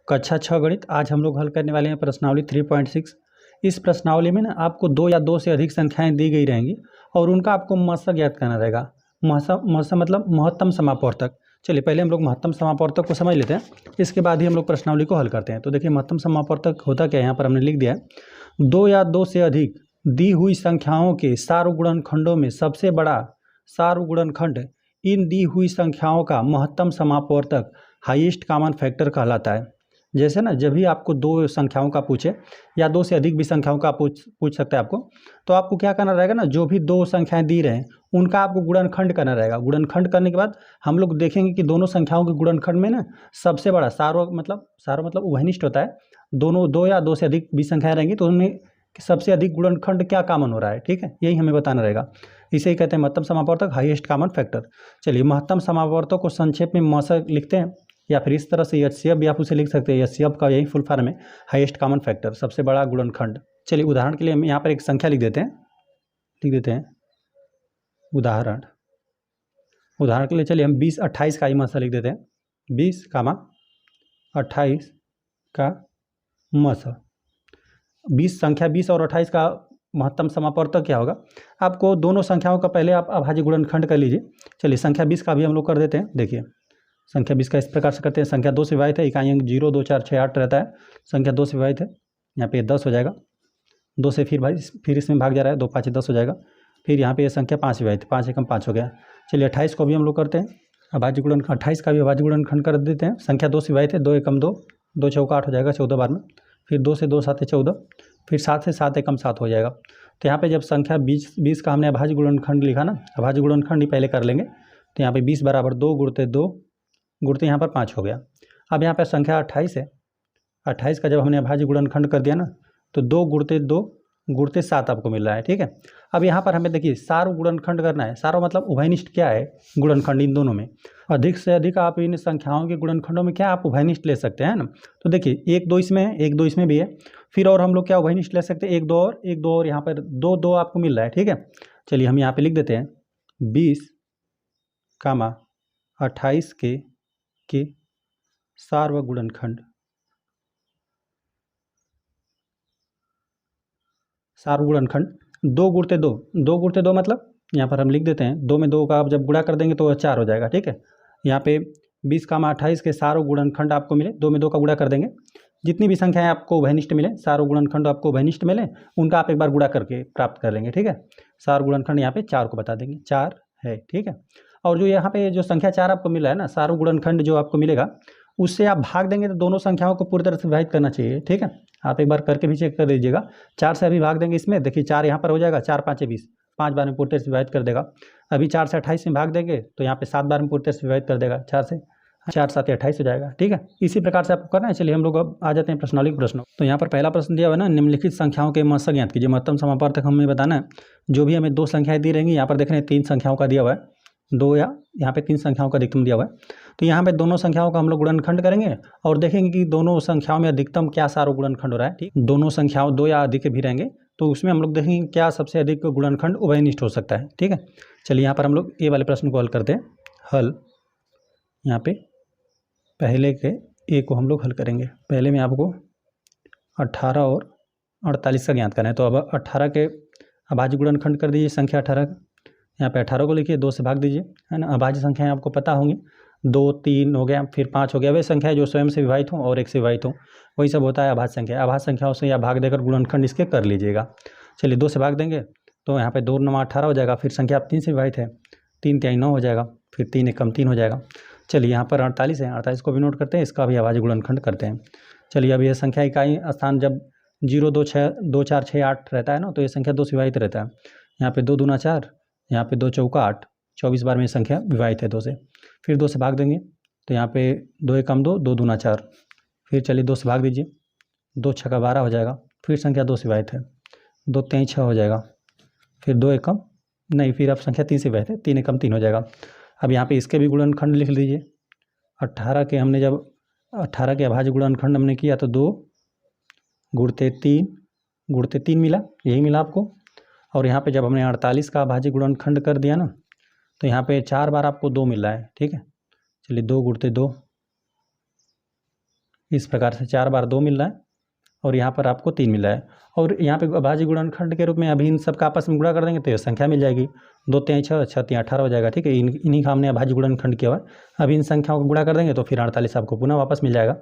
कक्षा 6 गणित। आज हम लोग हल करने वाले हैं प्रश्नावली 3.6। इस प्रश्नावली में ना आपको दो या दो से अधिक संख्याएं दी गई रहेंगी और उनका आपको मशक ज्ञात करना रहेगा। मशक मतलब महत्तम समापवर्तक। चलिए पहले हम लोग महत्तम समापवर्तक को समझ लेते हैं, इसके बाद ही हम लोग प्रश्नावली को हल करते हैं। तो देखिए महत्तम समापवर्तक होता क्या है, यहाँ पर हमने लिख दिया है, दो या दो से अधिक दी हुई संख्याओं के सार्वगुणनखंडों में सबसे बड़ा सार्वगुणनखंड इन दी हुई संख्याओं का महत्तम समापवर्तक हाईएस्ट कॉमन फैक्टर कहलाता है। जैसे ना जब भी आपको दो संख्याओं का पूछे या दो से अधिक भी संख्याओं का पूछ सकता है आपको, तो आपको क्या करना रहेगा ना, जो भी दो संख्याएं दी रहे हैं उनका आपको गुणनखंड करना रहेगा। गुणनखंड करने के बाद हम लोग देखेंगे कि दोनों संख्याओं के गुणनखंड में ना सबसे बड़ा सार्व मतलब उभयनिष्ठ होता है। दोनों दो या दो से अधिक भी संख्याएं रहेंगी तो उनमें सबसे अधिक गुणनखंड क्या कॉमन हो रहा है, ठीक है, यही हमें बताना रहेगा। इसे ही कहते हैं महत्तम समापवर्तक, हाईएस्ट कॉमन फैक्टर। चलिए महत्तम समापवर्तक को संक्षेप में मशक लिखते हैं, या फिर इस तरह से एचसीएफ भी आप उसे लिख सकते हैं। एचसीएफ का यही फुल फॉर्म है, हाईएस्ट कॉमन फैक्टर, सबसे बड़ा गुणनखंड। चलिए उदाहरण के लिए हम यहाँ पर एक संख्या लिख देते हैं उदाहरण के लिए चलिए हम 20 28 का ही मशक लिख देते हैं। 20, 28 का मशक। 20 संख्या 20 और 28 का महत्तम समापवर्तक क्या होगा, आपको दोनों संख्याओं का पहले आप अभाज्य गुणनखंड कर लीजिए। चलिए संख्या 20 का भी हम लोग कर देते हैं। देखिए संख्या 20 का इस प्रकार से करते हैं। संख्या 2 से विभाजित है, इकाई अंक 0 2 4 6 8 रहता है। संख्या 2 से विभाजित है, यहाँ पे 10 हो जाएगा। 2 से फिर इसमें भाग जा रहा है, 2 5 10 हो जाएगा। फिर यहाँ पे ये संख्या 5 विभाजित है, 5 एकम 5 हो गया। चलिए 28 को भी हम लोग करते हैं अभाज्य गुणनखंड। 28 का भी अभाज्य गुणनखंड कर देते हैं। संख्या 2 से विभाजित है, 2 एकम 2, 2 चौका 8 हो जाएगा, 14 बार में। फिर 2 से 2 7 14, फिर 7 से 7 एकम 7 हो जाएगा। तो यहाँ पे जब संख्या 20 का हमने अभाज्य गुणनखंड लिखा ना, अभाज्य गुणनखंड ही पहले कर लेंगे। तो यहाँ पे 20 बराबर 2 गुणते यहाँ पर 5 हो गया। अब यहाँ पर संख्या 28 है, 28 का जब हमने अभाज्य गुणनखंड कर दिया ना, तो 2 गुणते 7 आपको मिल रहा है, ठीक है। अब यहाँ पर हमें देखिए सार्व गुणनखंड करना है। सार्व मतलब उभयनिष्ठ क्या है, गुणनखंड इन दोनों में। अधिक से अधिक आप इन संख्याओं के गुणनखंडों में क्या आप उभयनिष्ठ ले सकते हैं ना। तो देखिए 1 2 इसमें है, 1 2 इसमें भी है। फिर और हम लोग क्या उभयनिष्ठ ले सकते हैं, 1 2 और यहाँ पर 2 2 आपको मिल रहा है, ठीक है। चलिए हम यहाँ पे लिख देते हैं 20, 28 के सार्वगुणनखंड। सार्वगुणनखंड 2 गुणते 2 मतलब यहाँ पर हम लिख देते हैं 2 में 2 का आप जब गुणा कर देंगे तो 4 हो जाएगा, ठीक है। यहाँ पे 20, 28 के सार्वगुणनखंड आपको मिले, 2 में 2 का गुणा कर देंगे। जितनी भी संख्याएं आपको उभयनिष्ठ मिले, सार्वगुणनखंड आपको उभयनिष्ठ मिले, उनका आप एक बार गुणा करके प्राप्त कर लेंगे, ठीक है। सार्वगुणनखंड यहाँ पे 4 को बता देंगे, 4 है, ठीक है। और जो यहाँ पे जो संख्या 4 आपको मिला है ना, सार्वगुणनखंड जो आपको मिलेगा उससे आप भाग देंगे तो दोनों संख्याओं को पूरी तरह से विभाजित करना चाहिए, ठीक है। आप एक बार करके भी चेक कर लीजिएगा। 4 से अभी भाग देंगे इसमें, देखिए 4 यहाँ पर हो जाएगा, 4 5 20, 5 बार में पूरी तरह से विभाजित कर देगा। अभी 4 से 28 में भाग देंगे तो यहाँ पे 7 बार में पूरी तरह से विभाजित कर देगा। 4 7 28 हो जाएगा, ठीक है। इसी प्रकार से आपको करना है। चलिए हम लोग अब आ जाते हैं प्रश्नावली के प्रश्नों। तो यहाँ पर पहला प्रश्न दिया हुआ है ना, निम्नलिखित संख्याओं के मशक ज्ञात कीजिए। महत्तम समापवर्तक हमें बताना है। जो भी हमें दो संख्याएं दी रहेंगी, यहाँ पर देख रहे हैं 3 संख्याओं का दिया हुआ है, दो या यहाँ पे 3 संख्याओं का अधिकतम दिया हुआ है। तो यहाँ पे दोनों संख्याओं का हम लोग गुणनखंड करेंगे और देखेंगे कि दोनों संख्याओं में अधिकतम क्या सार्वगुणनखंड हो रहा है, ठीक। दोनों संख्याओं 2 या अधिक भी रहेंगे तो उसमें हम लोग देखेंगे क्या सबसे अधिक गुणनखंड उभयनिष्ठ हो सकता है, ठीक है। चलिए यहाँ पर हम लोग ए वाले प्रश्न को हल करते हैं। हल यहाँ पे पहले के ए को हम लोग हल करेंगे। पहले में आपको 18 और 48 का ज्ञात करना है। तो अब 18 के अभाज्य गुणनखंड कर दीजिए। संख्या 18, यहाँ पे 18 को लिखिए, 2 से भाग दीजिए, है ना। अभाज्य संख्याएं आपको पता होंगी, 2 3 हो गया, फिर 5 हो गया। वे संख्याएं जो स्वयं से विभाजित हों और 1 से विभाजित हों, वही सब होता है अभाज्य संख्या। अभाज्य संख्याओं से या भाग देकर गुणनखंड इसके कर लीजिएगा। चलिए 2 से भाग देंगे तो यहाँ पे 2 9 18 हो जाएगा। फिर संख्या 3 से विभाजित है, 3 3 9 हो जाएगा। फिर 3 एकम 3 हो जाएगा। चलिए यहाँ पर 48 है, 48 को भी नोट करते हैं, इसका भी अभाज्य गुणनखंड करते हैं। चलिए अब ये संख्या इकाई स्थान जब 0 2 6 2 4 6 8 रहता है ना, तो ये संख्या 2 से विभाजित रहता है। यहाँ पे 2 दूना 4, यहाँ पे 2 चौका 8, 24 बार में संख्या विभाजित है 2 से। फिर 2 से भाग देंगे तो यहाँ पे 2 एकम 2, 2 दूना 4। फिर चलिए 2 से भाग दीजिए, 2 छक्का 12 हो जाएगा। फिर संख्या 2 से विभाजित है, 2 3 6 हो जाएगा। फिर 2 एकम नहीं, फिर अब संख्या 3 से विभाजित है, 3 एकम 3 हो जाएगा। अब यहाँ पे इसके भी गुणनखंड लिख लीजिए। 18 के हमने जब 18 के अभाज्य गुणनखंड हमने किया तो 2 गुणते 3 मिला, यही मिला आपको। और यहाँ पे जब हमने 48 का अभाज्य गुणनखंड कर दिया ना, तो यहाँ पे 4 बार आपको 2 मिल रहा है, ठीक है। चलिए 2 गुणते 2, इस प्रकार से 4 बार 2 मिल रहा है और यहाँ पर आपको 3 मिल रहा है। और यहाँ पे अभाज्य गुणनखंड के रूप में अभी इन सब का आपस में गुणा कर देंगे तो ये संख्या मिल जाएगी। 2 3 6 6 3 18 हो जाएगा। ठीक है, इन्हीं का हमने अभाज्य गुणनखंड किया हुआ है। अभी इन संख्याओं को गुणा कर देंगे तो फिर 48 आपको पुनः वापस मिल जाएगा।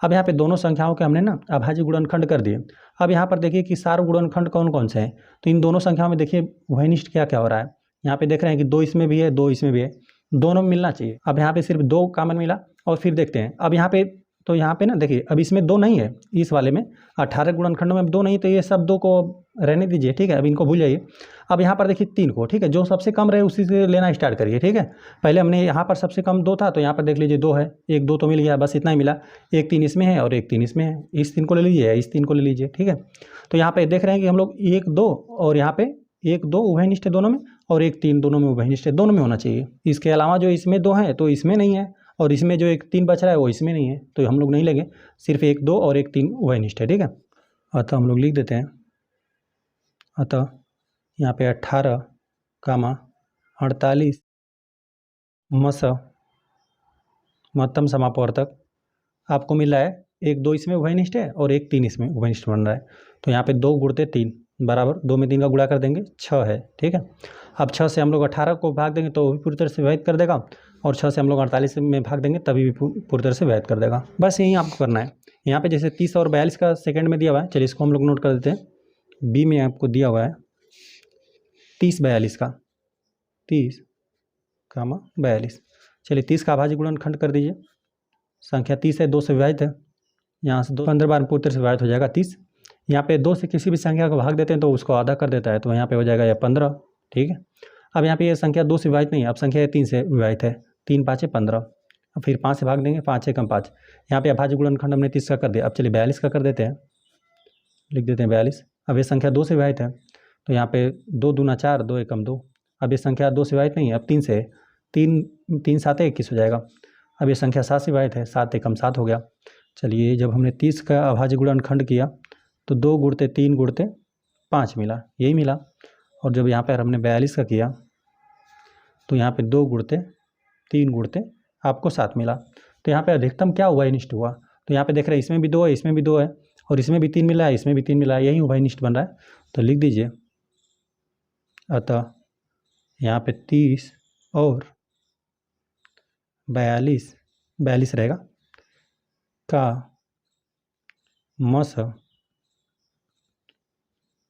अब यहाँ पे दोनों संख्याओं के हमने ना अभाज्य गुणनखंड कर दिए। अब यहाँ पर देखिए कि सार गुणनखंड कौन कौन से हैं। तो इन दोनों संख्याओं में देखिए वहनिष्ठ क्या क्या हो रहा है। यहाँ पे देख रहे हैं कि 2 इसमें भी है, 2 इसमें भी है, दोनों में मिलना चाहिए। अब यहाँ पे सिर्फ 2 कॉमन मिला और फिर देखते हैं। अब यहाँ पे तो यहाँ पे ना देखिए अब इसमें 2 नहीं है, इस वाले में 18 गुणनखंडों में 2 नहीं, तो ये सब 2 को रहने दीजिए। ठीक है, अब इनको भूल जाइए। अब यहाँ पर देखिए 3 को, ठीक है, जो सबसे कम रहे उसी से लेना स्टार्ट करिए। ठीक है, पहले हमने यहाँ पर सबसे कम 2 था तो यहाँ पर देख लीजिए 2 है, 1 2 तो मिल गया, बस इतना ही मिला। 1 3 इसमें है और 1 3 इसमें है, इस 3 को ले लीजिए, इस 3 को ले लीजिए। ठीक है, तो यहाँ पे देख रहे हैं कि हम लोग 1 2 और यहाँ पे 1 2 उभयनिष्ठ है दोनों में और 1 3 दोनों में उभयनिष्ठ है, दोनों में होना चाहिए। इसके अलावा जो इसमें 2 है तो इसमें नहीं है और इसमें जो 1 3 बच रहा है वो इसमें नहीं है, तो हम लोग नहीं लेंगे। सिर्फ 1 2 और 1 3 उभयनिष्ठ है। ठीक है, अतः हम लोग लिख देते हैं, अतः यहाँ पे 18 48 मस महत्तम समापवर्तक आपको मिल रहा है। 1 2 इसमें उभयनिष्ठ है और 1 3 इसमें उभयनिष्ठ बन रहा है। तो यहाँ पे 2 गुणते 3 बराबर 2 में 3 का गुणा कर देंगे 6 है। ठीक है, अब 6 से हम लोग 18 को भाग देंगे तो वो भी पूरी तरह से विभाजित कर देगा और 6 से हम लोग 48 में भाग देंगे तभी भी पूरी तरह से विभाजित कर देगा। बस यही आपको करना है। यहाँ पे जैसे 30 और 42 का सेकंड में दिया हुआ है, चलिए इसको हम लोग नोट कर देते हैं। बी में आपको दिया हुआ है 30 42 का, 30 42। चलिए 30 का अभाज्य गुणनखंड कर दीजिए। संख्या 30 है, 2 से विभाजित है, यहाँ से 15 बार पूरी तरह से विभाजित हो जाएगा 30। यहाँ पे 2 से किसी भी संख्या को भाग देते हैं तो उसको आधा कर देता है, तो यहाँ पे हो जाएगा यह 15। ठीक है, अब यहाँ पे ये संख्या 2 से विभाजित नहीं है, अब संख्या 3 से विभाजित है, 3 5 15। अब फिर 5 से भाग देंगे, 5 6 5। यहाँ पे अभाज्य गुणनखंड हमने 30 का कर दिया। अब चलिए 42 का कर देते हैं, लिख देते हैं 42। अब ये संख्या 2 से विभाजित है तो यहाँ पे 2 दूना 4, 2 एकम 2। अब ये संख्या 2 से विभाजित नहीं है, अब 3 से, 3 7 21 हो जाएगा। अब ये संख्या 7 से विभाजित है, 7 एकम 7 हो गया। चलिए जब हमने 30 का अभाज्य गुणनखंड किया तो 2 गुणते 3 गुणते 5 मिला, यही मिला। और जब यहाँ पर हमने 42 का किया तो यहाँ पे 2 गुणते 3 गुणते आपको 7 मिला। तो यहाँ पे अधिकतम क्या उभयनिष्ठ हुआ, तो यहाँ पे देख रहे हैं इसमें भी 2 है, इसमें भी 2 है और इसमें भी 3 मिला है, इसमें भी 3 मिला है, यही उभयनिष्ठ बन रहा है। तो लिख दीजिए, अतः यहाँ पे 30 और 42 रहेगा का मस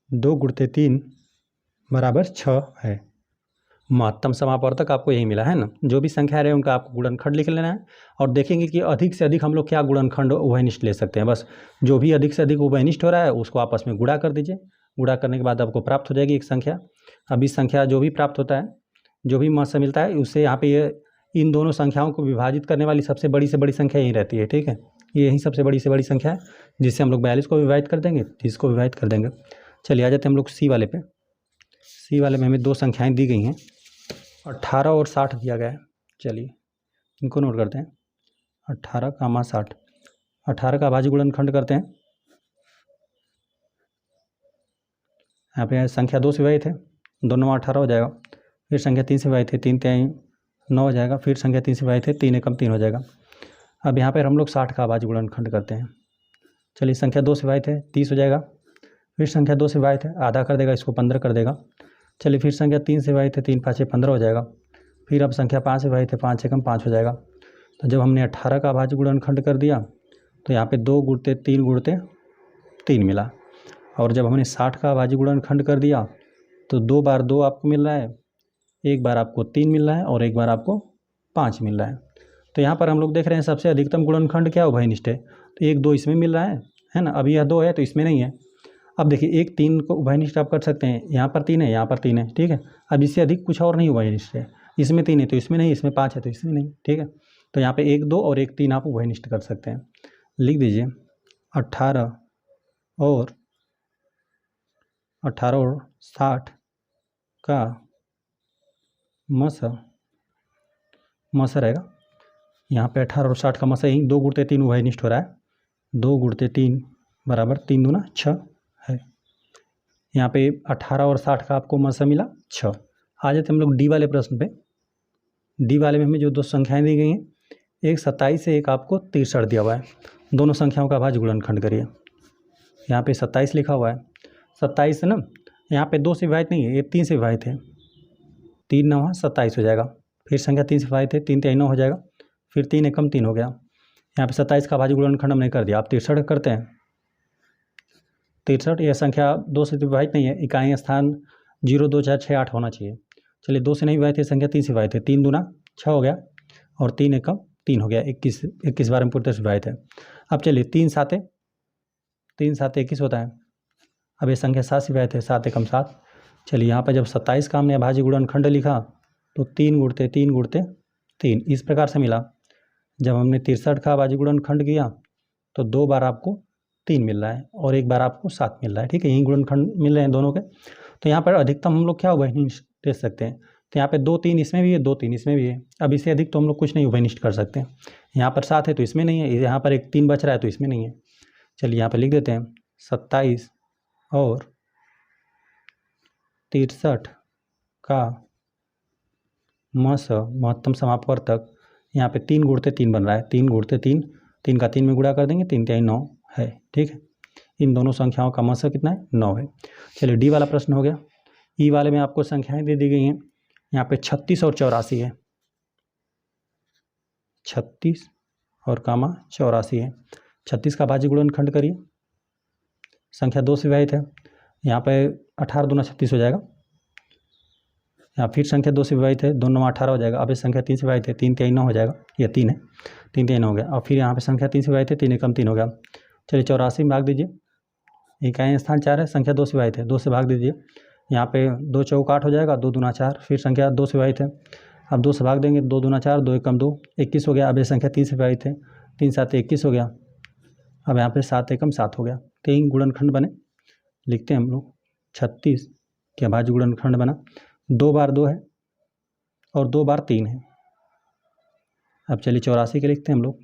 2 गुणते 3 बराबर 6 है। महत्तम समापवर्तक आपको यही मिला है ना। जो भी संख्या रहे उनका आपको गुणनखंड लिख लेना है और देखेंगे कि अधिक से अधिक हम लोग क्या गुणनखंड उभयनिष्ठ ले सकते हैं। बस जो भी अधिक से अधिक उभयनिष्ठ हो रहा है उसको आपस में गुणा कर दीजिए। गुणा करने के बाद आपको प्राप्त हो जाएगी एक संख्या। अब इस संख्या जो भी प्राप्त होता है, जो भी महत्तम मिलता है, उससे यहाँ पे ये इन दोनों संख्याओं को विभाजित करने वाली सबसे बड़ी से बड़ी संख्या यही रहती है। ठीक है, ये यही सबसे बड़ी से बड़ी संख्या है जिससे हम लोग 42 को विभाजित कर देंगे, 30 को विभाजित कर देंगे। चलिए आ जाते हैं हम लोग सी वाले पे। सी वाले में हमें 2 संख्याएँ दी गई हैं, 18 और 60 दिया गया है। चलिए इनको नोट करते हैं, 18 कामा 60। 18 का अभाज्य गुणनखंड करते हैं। यहाँ पे संख्या 2 से विभाजित है, 2 9 18 हो जाएगा। फिर संख्या 3 से विभाजित है, 3 3 9 हो जाएगा। फिर संख्या 3 से विभाजित है, 3 एकम 3 हो जाएगा। अब यहाँ पर हम लोग 60 का अभाज्य गुणनखंड करते हैं। चलिए संख्या 2 से विभाजित है, 30 हो जाएगा। फिर संख्या 2 से विभाजित है, आधा कर देगा, इसको 15 कर देगा। चलिए फिर संख्या 3 से विभाजित है, 3 5 15 हो जाएगा। फिर अब संख्या 5 से विभाजित है, 5 एकम 5 हो जाएगा। तो जब हमने 18 का अभाज्य गुणनखंड कर दिया तो यहाँ पे 2 गुणते 3 मिला। और जब हमने 60 का अभाज्य गुणनखंड कर दिया तो 2 बार 2 आपको मिल रहा है, 1 बार आपको 3 मिल रहा है और 1 बार आपको 5 मिल रहा है। तो यहाँ पर हम लोग देख रहे हैं सबसे अधिकतम गुणनखंड क्या उभयनिष्ठ है, तो 1 2 इसमें मिल रहा है ना। अब यह 2 है तो इसमें नहीं है। अब देखिए 1 3 को उभयनिष्ठ आप कर सकते हैं, यहाँ पर 3 है, यहाँ पर 3 है। ठीक है, अब इससे अधिक कुछ और नहीं उभयनिष्ठ है। इसमें 3 है तो इसमें नहीं, इसमें 5 है तो इसमें नहीं। ठीक है, तो यहाँ पे 1 2 और 1 3 आप उभयनिष्ठ कर सकते हैं। लिख दीजिए 18 और 60 का मस रहेगा। यहाँ पे 18 और 60 का मस यही 2 गुणते 3 उभयनिष्ठ हो रहा है। 2 गुणते 3 बराबर 3 दूना 6 है। यहाँ पे 18 और 60 का आपको मस मिला 6। आ जाते हम लोग डी वाले प्रश्न पे। डी वाले में हमें जो 2 संख्याएं दी गई हैं, एक 27 है, एक आपको 63 दिया हुआ है। दोनों संख्याओं का भाज्य गुणनखंड करिए। यहाँ पे 27 लिखा हुआ है। 27 है ना, यहाँ पे 2 से विभाजित नहीं है, ये 3 से विभाजित है। 3 9 27 हो जाएगा। फिर संख्या 3 से विभाजित है, 3 3 9 हो जाएगा। फिर 3 एकम 3 हो गया। यहाँ पे 27 का भाज्य गुणनखंड हमने कर दिया। आप 63 करते हैं। 63 यह संख्या 2 से विभाजित नहीं है, इकाई स्थान 0 2 4 6 8 होना चाहिए। चलिए 2 से नहीं विभाजित है, संख्या 3 से विभाजित है। 3 दूना 6 हो गया और 3 एकम 3 हो गया। 21 बार में पूरी तरह से विभाजित है। अब चलिए 3 7 21 होता है। अब ये संख्या 7 से विभाजित है, 7 एकम 7। चलिए यहाँ पर जब 27 का हमने भाज्य गुणनखंड लिखा तो 3 गुणते 3 गुणते 3 इस प्रकार से मिला। जब हमने 63 का भाज्य गुणनखंड किया तो 2 बार आपको 3 मिल रहा है और 1 बार आपको 7 मिल रहा है। ठीक है, यही गुणनखंड मिल रहे हैं दोनों के। तो यहाँ पर अधिकतम हम लोग क्या उभयनिष्ठ दे सकते हैं। तो यहाँ पे 2 3 इसमें भी है, 2 3 इसमें भी है। अब इससे अधिक तो हम लोग कुछ नहीं उभयनिष्ठ कर सकते। यहाँ पर 7 है तो इसमें नहीं है, यहाँ पर एक 3 बच रहा है तो इसमें नहीं है। चलिए यहाँ पर लिख देते हैं 27 और 63 का महत्तम समापवर्तक। यहाँ पे 3 गुणते 3 बन रहा है। 3 गुणते 3, 3 का 3 में गुणा कर देंगे, 3 3 9 है। ठीक है, इन दोनों संख्याओं का मस कितना है, 9 है। चलिए डी वाला प्रश्न हो गया। ई वाले में आपको संख्याएं दे दी गई हैं। यहाँ पे 36 और 84 है। 36 और कामा 84 है। 36 का भाज्य गुणनखंड करिए। संख्या 2 से विभाजित है। यहाँ पे 18 दूना 36 हो जाएगा। यहाँ फिर संख्या 2 से विभाजित है, 2 9 18 हो जाएगा। अब ये संख्या 3 से विभाजित है, 3 3 9 हो जाएगा। यह 3 है, 3 3 हो गया। और फिर यहाँ पे संख्या 3 से विभाजित है, 3 एकम 3 हो गया। चलिए 84 में भाग दीजिए। इकाई स्थान 4 है, संख्या 2 से विभाजित है, 2 से भाग दीजिए। यहाँ पे 2 चौक 8 हो जाएगा, 2 दूना 4। फिर संख्या 2 से विभाजित है, अब 2 से भाग देंगे, 2 दूना 4, 2 एकम 2, 21 हो गया। अब ये संख्या 3 से विभाजित है, 3 7 21 हो गया। अब यहाँ पे 7 एकम 7 हो गया। 3 गुणनखंड बने। लिखते हैं हम लोग 36 क्या भाज्य गुणनखंड बना। 2 बार 2 है और 2 बार 3 है। अब चलिए 84 के लिखते हैं हम लोग।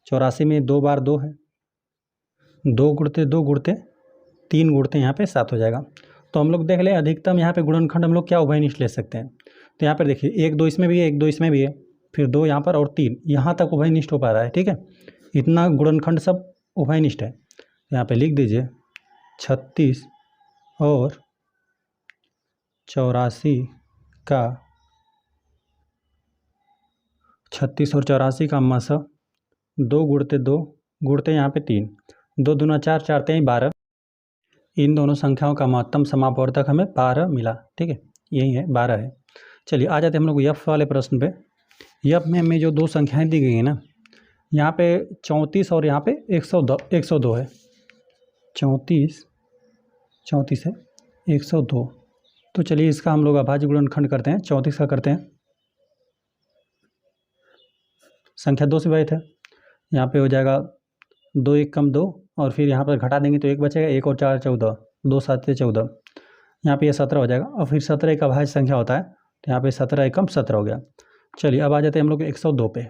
84 में 2 बार 2 है, 2 गुणते 2 गुणते 3 गुणते यहाँ पे 7 हो जाएगा। तो हम लोग देख लें अधिकतम यहाँ पे गुणनखंड हम लोग क्या उभयनिष्ठ ले सकते हैं। तो यहाँ पर देखिए 1 2 इसमें भी है, 1 2 इसमें भी है, फिर 2 यहाँ पर और 3 यहाँ तक उभयनिष्ठ हो पा रहा है। ठीक है, इतना गुणनखंड सब उभयनिष्ठ है। यहाँ पे लिख दीजिए 36 और 84 का 36 और 84 का मस 2 गुणते 2 गुणते यहाँ पे 3, 2 दूना 4, 4 3 12। इन दोनों संख्याओं का महत्तम समापवर्तक हमें 12 मिला। ठीक है, यही है 12 है। चलिए आ जाते हैं हम लोग यफ वाले प्रश्न पे। यफ में हमें जो 2 संख्याएं दी गई हैं ना, यहाँ पे 34 और यहाँ पे 102 है। 34 है, 102। तो चलिए इसका हम लोग अभाज्य गुणनखंड करते हैं। 34 का करते हैं। संख्या 2 से विभाजित है, यहाँ पे हो जाएगा 2 1 कम 2 और फिर यहाँ पर घटा देंगे तो 1 बचेगा। 1 और 4 14, 2 7 14। यहाँ पे ये 17 हो जाएगा और फिर 17 एक अभाज्य संख्या होता है तो यहाँ पे 17 एकम 17 हो गया। चलिए अब आ जाते हैं हम लोग 102 पे।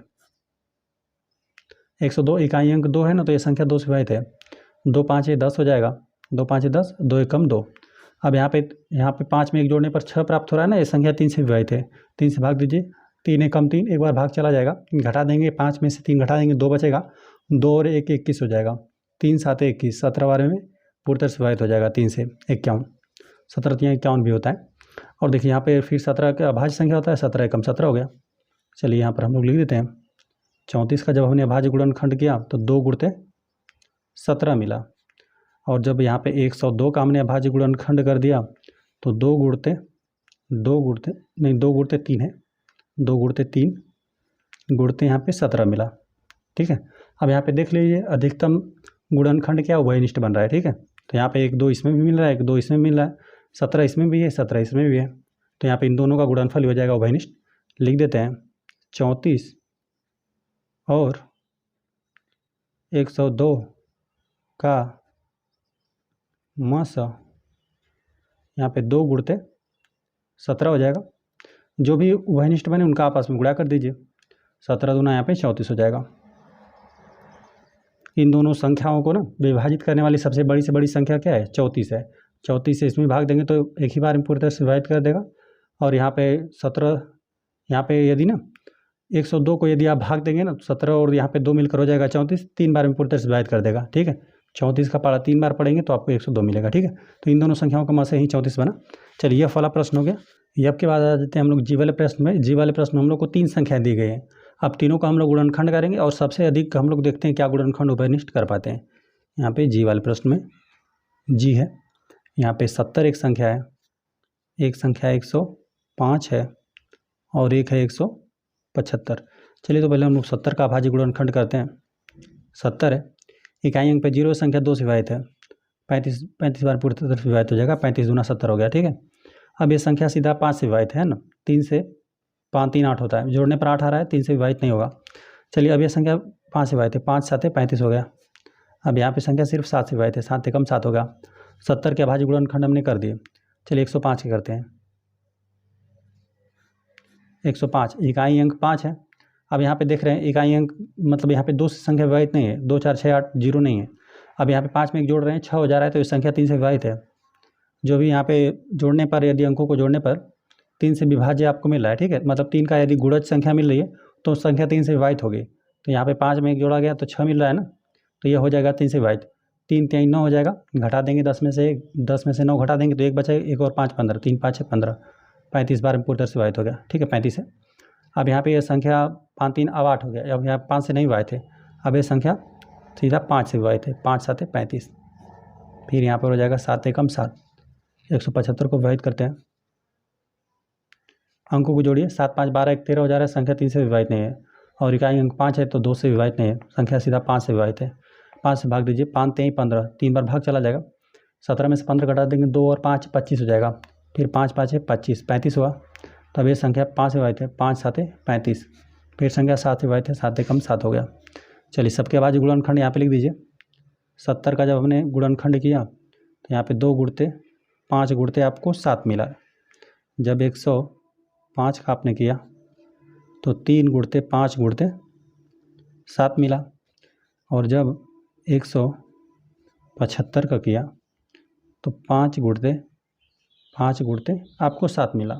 102 इकाई अंक 2 है ना, तो ये संख्या 2 से विभाजित है। 2 5 10 हो जाएगा। 2 5 10, 2 एकम 2। अब यहाँ पे 5 में 1 जोड़ने पर 6 प्राप्त हो रहा है ना, ये संख्या 3 से विभाजित है। 3 से भाग दीजिए, 3 एकम 3, एक बार भाग चला जाएगा। घटा देंगे, 5 में से 3 घटा देंगे, 2 बचेगा। 2 और 1 21 हो जाएगा। 3 7 21, 17 बार में पूरी तरह से विभाजित हो जाएगा। 3 से 51, 17 3 51 भी होता है। और देखिए यहाँ पे फिर 17 का अभाज्य संख्या होता है, 17 एकम 17 हो गया। चलिए यहाँ पर हम लोग लिख देते हैं 34 का जब हमने अभाज्य गुणनखंड किया तो 2 गुणते 17 मिला। और जब यहाँ पे 102 का हमने अभाज्य गुणनखंड कर दिया तो 2 गुणते 3 है, 2 गुणते 3 गुणते यहाँ पे 17 मिला। ठीक है, अब यहाँ पे देख लीजिए अधिकतम गुणनखंड क्या उभयनिष्ठ बन रहा है। ठीक है, तो यहाँ पे 1 2 इसमें भी मिल रहा है, 1 2 इसमें मिल रहा है, 17 इसमें भी है, 17 इसमें भी है। तो यहाँ पे इन दोनों का गुणनफल हो जाएगा उभयनिष्ठ। लिख देते हैं 34 और 102 का मस यहाँ पे 2 गुणते 17 हो जाएगा। जो भी उभयनिष्ठ बने उनका आपस में गुणा कर दीजिए। 17 दूना यहाँ पे 34 हो जाएगा। इन दोनों संख्याओं को ना विभाजित करने वाली सबसे बड़ी से बड़ी संख्या क्या है, 34 है। 34 से इसमें भाग देंगे तो एक ही बार में पूरी तरह से विभाजित कर देगा। और यहाँ पे 17, यहाँ पे यदि ना 102 को यदि आप भाग देंगे ना तो 17 और यहाँ पे 2 मिलकर हो जाएगा 34, 3 बार में पूरी तरह से डिवाइड कर देगा। ठीक है, 34 का पारा 3 बार पढ़ेंगे तो आपको 102 मिलेगा। ठीक है, तो इन दोनों संख्याओं का मसा ही 34 बना। चलिए यह वाला प्रश्न हो गया। ये आपके बाद आ जाते हैं हम लोग जी वाले प्रश्न में। जी वाले प्रश्न में हम लोग को 3 संख्याएँ दी गई हैं। अब तीनों का हम लोग गुणनखंड करेंगे और सबसे अधिक हम लोग देखते हैं क्या गुणनखंड उभयनिष्ठ कर पाते हैं। यहाँ पे जी वाले प्रश्न में जी है, यहाँ पे 70 एक संख्या है, एक संख्या 105 है और एक है 175। चलिए तो पहले हम लोग 70 का अभाज्य गुणनखंड करते हैं। 70 है, इकाई अंक पे 0 संख्या 2 से विभाजित है, 35 बार पूरी तरफ विभाजित हो जाएगा, 35 दूना 70 हो गया। ठीक है, अब ये संख्या सीधा 5 से विभाजित है ना, 3 से 5 3 8 होता है, जोड़ने पर 8 आ रहा है, 3 से विभाजित नहीं होगा। चलिए अब ये संख्या 5 से विभाजित है, 5 7 35 हो गया। अब यहाँ पे संख्या सिर्फ 7 से विभाजित है, 7 से कम 7 होगा। 70 के अभाज्य गुणनखंड हमने कर दिए। चलिए 105 के करते हैं। 105 इकाई अंक 5 है। अब यहाँ पे देख रहे हैं इकाई अंक मतलब यहाँ पे 2 से संख्या विभाजित नहीं है, 2 4 6 8 0 नहीं है। अब यहाँ पे 5 में एक जोड़ रहे हैं, 6 हो जा रहा है, तो ये संख्या 3 से विभाजित है। जो भी यहाँ पे जोड़ने पर यदि अंकों को जोड़ने पर 3 से विभाज्य आपको मिल रहा है। ठीक है, मतलब 3 का यदि गुणज संख्या मिल रही है तो संख्या 3 से विभाजित होगी। तो यहाँ पे 5 में एक जोड़ा गया तो 6 मिल रहा है ना, तो ये हो जाएगा 3 से विभाजित। 3 3 9 हो जाएगा, घटा देंगे 10 में से 9 घटा देंगे तो 1 बचेगा, 1 और 5 15, 3 5 6 15, 35 बार में पूरी तरह से विभाजित हो गया। ठीक है, 35 है। अब यहाँ पे ये संख्या 5 3 अब 8 हो गया। अब यहाँ 5 से नहीं विभाजित है, अब ये संख्या सीधा 5 से विभाजित है, 5 7 35। फिर यहाँ पर हो जाएगा 7 एकम 7। 175 को विभाजित करते हैं, अंकों को जोड़िए, 7 5 12 1 13 हो जा रहा है, संख्या 3 से विभाजित नहीं है। और इकाई अंक 5 है तो 2 से विभाजित नहीं है, संख्या सीधा 5 से विभाजित है। 5 से भाग दीजिए, 5 3 15, 3 बार भाग चला जाएगा। 17 में से 15 घटा देंगे, 2 और 5 25 हो जाएगा। फिर 5 5 है 25, 35 हुआ। तब ये संख्या 5 से विभाजित है, 5 7 35। फिर संख्या 7 से विभाजित है, 7 एकम 7 हो गया। चलिए सबके अभाज्य गुणनखंड यहाँ पे लिख दीजिए। 70 का जब हमने गुणनखंड किया तो यहाँ पे 2 गुणते 5 गुणते आपको 7 मिला। जब 105 का आपने किया तो 3 गुणते 5 गुणते 7 मिला। और जब 175 का किया तो 5 गुणते आपको 7 मिला।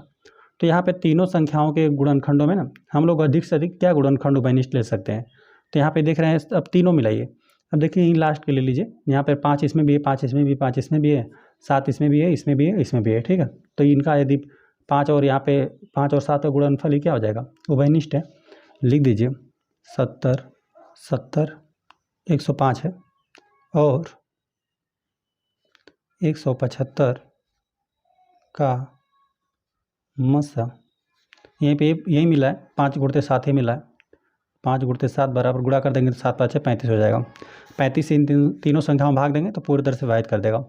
तो यहाँ पे तीनों संख्याओं के गुणनखंडों में ना हम लोग अधिक से अधिक क्या गुणनखंड उभयनिष्ठ ले सकते हैं। तो यहाँ पे देख रहे हैं, अब तीनों मिलाइए। अब देखिए इन लास्ट के ले लीजिए, यहाँ पर 5 इसमें भी है, 5 इसमें भी, 5 इसमें भी है, 7 इसमें भी है, इसमें भी है, इसमें भी है। ठीक है, तो इनका यदि 5 और यहाँ पे 5 और 7 का गुणनफल ही क्या हो जाएगा, उभयनिष्ठ है। लिख दीजिए 70 70 105 है और 175 का मसा यहीं पे यही मिला है, 5 गुणते 7 ही मिला है। 5 गुणते 7 बराबर गुणा कर देंगे तो 7 5 35 हो जाएगा। 35 से इन तीनों संख्याओं भाग देंगे तो पूरी तरह से विभाजित कर देगा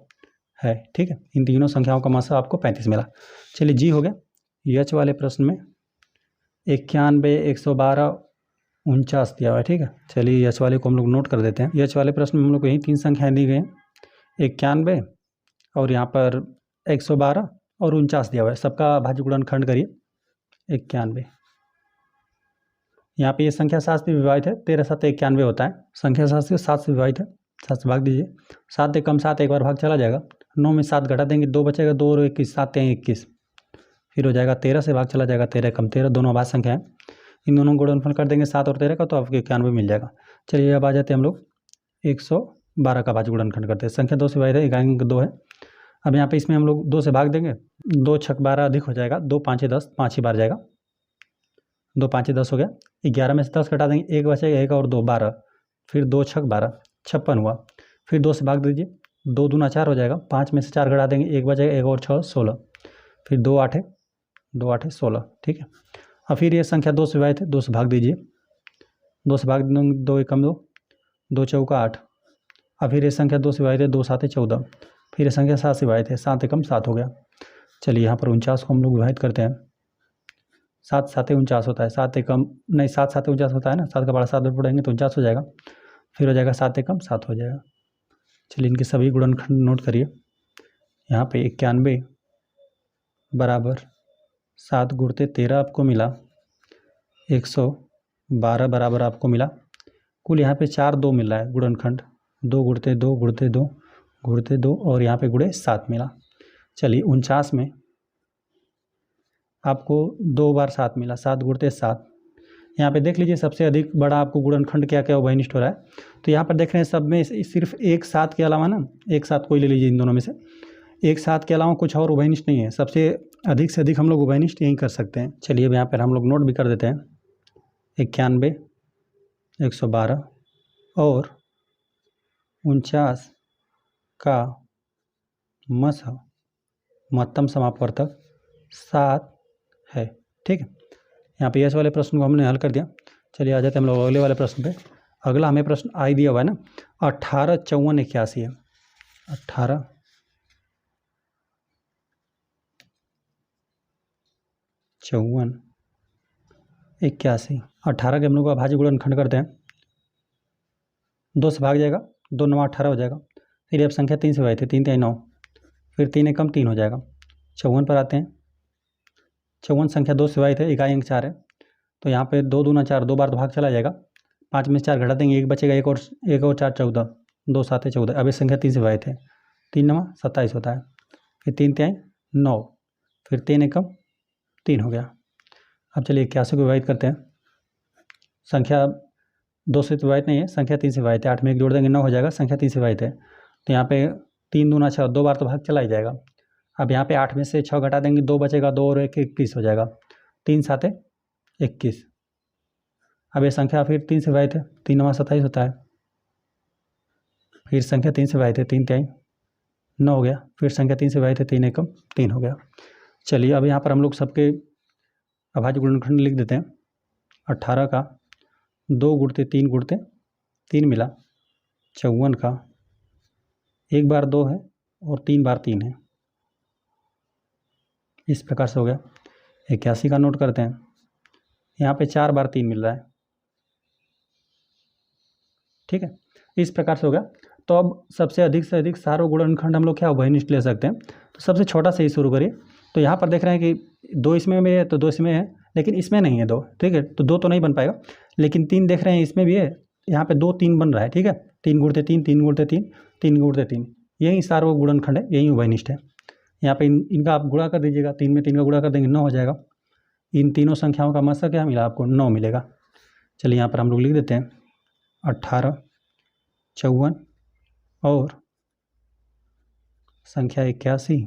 है। ठीक है, इन तीनों संख्याओं का मसा आपको 35 मिला। चलिए जी हो गया। यच वाले प्रश्न में 91 112 49 दिया हुआ है। ठीक है, चलिए यच वाले को हम लोग नोट कर देते हैं। यच वाले प्रश्न में हम लोग को यही 3 संख्याएँ दी गई हैं, 91 और यहाँ पर 112 और 49 दिया हुआ है। सबका अभाज्य गुणनखंड करिए। 91 यहाँ पे ये संख्या 7 से विभाजित है, 13 7 91 होता है। संख्या 7 से विभाजित है, 7 से भाग दीजिए। 7 एकम 7 एक बार भाग चला जाएगा। 9 में 7 घटा देंगे, 2 बचेगा, 2 और 21, 7 3 21। फिर हो जाएगा 13 से भाग चला जाएगा, 13 एकम 13, दोनों अभाज्य संख्या है। इन दोनों गुणनफल कर देंगे 7 और 13 का, तो आपको 91 मिल जाएगा। चलिए अब आ जाते हैं हम लोग 112 का अभाज्य गुणनखंड करते हैं। संख्या 2 से विभाजित है, इकाई अंक 2 है। अब यहाँ पे इसमें हम लोग 2 से भाग देंगे, 2 6 12 अधिक हो जाएगा, 2 5 10, 5 ही बार जाएगा, 2 5 10 हो गया। 11 में से 10 घटा देंगे, 1 बचेगा, 1 और 2 12, फिर 2 6 12 56 हुआ। फिर 2 से भाग दीजिए, 2 दूना 4 हो जाएगा, 5 में से 4 घटा देंगे, 1 बचेगा, 1 और 6 16, फिर 2 8 है 16। ठीक है, अब फिर ये संख्या 2 से विभाजित है, 2 से भाग दीजिए, 2 से भाग देंगे, 2 एकम 2, 2 चौका 8। अब फिर ये संख्या 2 से विभाजित है, 2 7 14, फिर ये संख्या 7 से विभाजित है, 7 एकम 7 हो गया। चलिए यहाँ पर 49 को हम लोग विभाजित करते हैं। 7 7 49 होता है, 7 एकम नहीं 7 7 49 होता है ना, 7 का बड़ा 7 पढ़ेंगे तो 49 हो जाएगा। फिर हो जाएगा 7 एकम 7 हो जाएगा। चलिए इनके सभी गुणनखंड नोट करिए। यहाँ पे 91 बराबर 7 गुणते 13 आपको मिला, 112 बराबर आपको मिला। कुल यहाँ पे 4 2 मिल रहा है गुणनखंड, 2 गुणते 2 गुणते 2 गुणते 2 और यहाँ पे गुणे 7 मिला। चलिए 49 में आपको 2 बार 7 मिला, 7 गुणते 7, यहाँ पे देख लीजिए सबसे अधिक बड़ा आपको गुणनखंड क्या क्या उभयनिष्ठ हो रहा है। तो यहाँ पर देख रहे हैं सब में सिर्फ 1 7 के अलावा ना, 1 7 कोई ले लीजिए इन दोनों में से, 1 7 के अलावा कुछ और उभयनिष्ठ नहीं है। सबसे अधिक से अधिक हम लोग उभयनिष्ठ यही कर सकते हैं। चलिए अब यहाँ पर हम लोग नोट भी कर देते हैं। 91, 112 और 49 का मस महत्तम समापवर्तक 7 है। ठीक है, यहाँ पे इस वाले प्रश्न को हमने हल कर दिया। चलिए आ जाते हैं हम लोग अगले वाले प्रश्न पे। अगला हमें प्रश्न आई दिया हुआ है ना, 18 54 81 है। 18 54 81, 18 के हम लोग अभाज्य गुणनखंड करते हैं। 2 से भाग जाएगा, 2 9 18 हो जाएगा। फिर अब संख्या 3 से विभाजित है, 3 3 9, फिर 3 एकम 3 हो जाएगा। 54 पर आते हैं। 54 संख्या 2 से विभाजित है, इकाई अंक 4 है, तो यहाँ पे 2 दूना 4, 2 बार तो भाग चला जाएगा। 5 में 4 घटा देंगे, 1 बचेगा, एक और 4 14, 2 7 14। अब ये संख्या 3 से विभाजित है, 3 9 27 होता है। फिर 3 3 9, फिर 3 एकम 3 हो गया। अब चलिए 81 को विभाजित करते हैं। संख्या 2 से विभाजित नहीं है, संख्या 3 से विभाजित है। 8 में 1 जोड़ देंगे, 9 हो जाएगा। संख्या 3 से विभाजित है, तो यहाँ पे 3 दूना 6, 2 बार तो भाग चला ही जाएगा। अब यहाँ पे 8 में से 6 घटा देंगे, 2 बचेगा, 2 और 1 21 हो जाएगा। 3 7 21। अब ये संख्या फिर 3 से विभाजित है, 3 9 27 होता है। फिर संख्या 3 से विभाजित है, 3 3 9 हो गया। फिर संख्या 3 से विभाजित है, 3 एकम 3 हो गया। चलिए अब यहाँ पर हम लोग सबके अभाज्य गुणनखंड लिख देते हैं। 18 का 2 गुणते 3 गुणते 3 मिला। 54 का 1 बार 2 है और 3 बार 3 है। इस प्रकार से हो गया। 81 का नोट करते हैं। यहाँ पे 4 बार 3 मिल रहा है। ठीक है, इस प्रकार से हो गया। तो अब सबसे अधिक से अधिक सारे गुणनखंड हम लोग क्या उभयनिष्ठ ले सकते हैं। तो सबसे छोटा से ही शुरू करिए। तो यहाँ पर देख रहे हैं कि 2 इसमें भी है, तो 2 इसमें है, लेकिन इसमें नहीं है 2। ठीक है, तो 2 तो नहीं बन पाएगा। लेकिन 3 देख रहे हैं इसमें भी है, यहाँ पे 2 3 बन रहा है। ठीक है, 3 गुणते 3, 3 गुणते 3, 3 गुणते 3, यही सारे गुणनखंड है, यही उभयनिष्ठ है। यहाँ पे इनका आप गुणा कर दीजिएगा। 3 में 3 का गुणा कर देंगे, 9 हो जाएगा। इन तीनों संख्याओं का मसा क्या मिला आपको? 9 मिलेगा। चलिए यहाँ पर हम लोग लिख देते हैं 18 54 और संख्या 81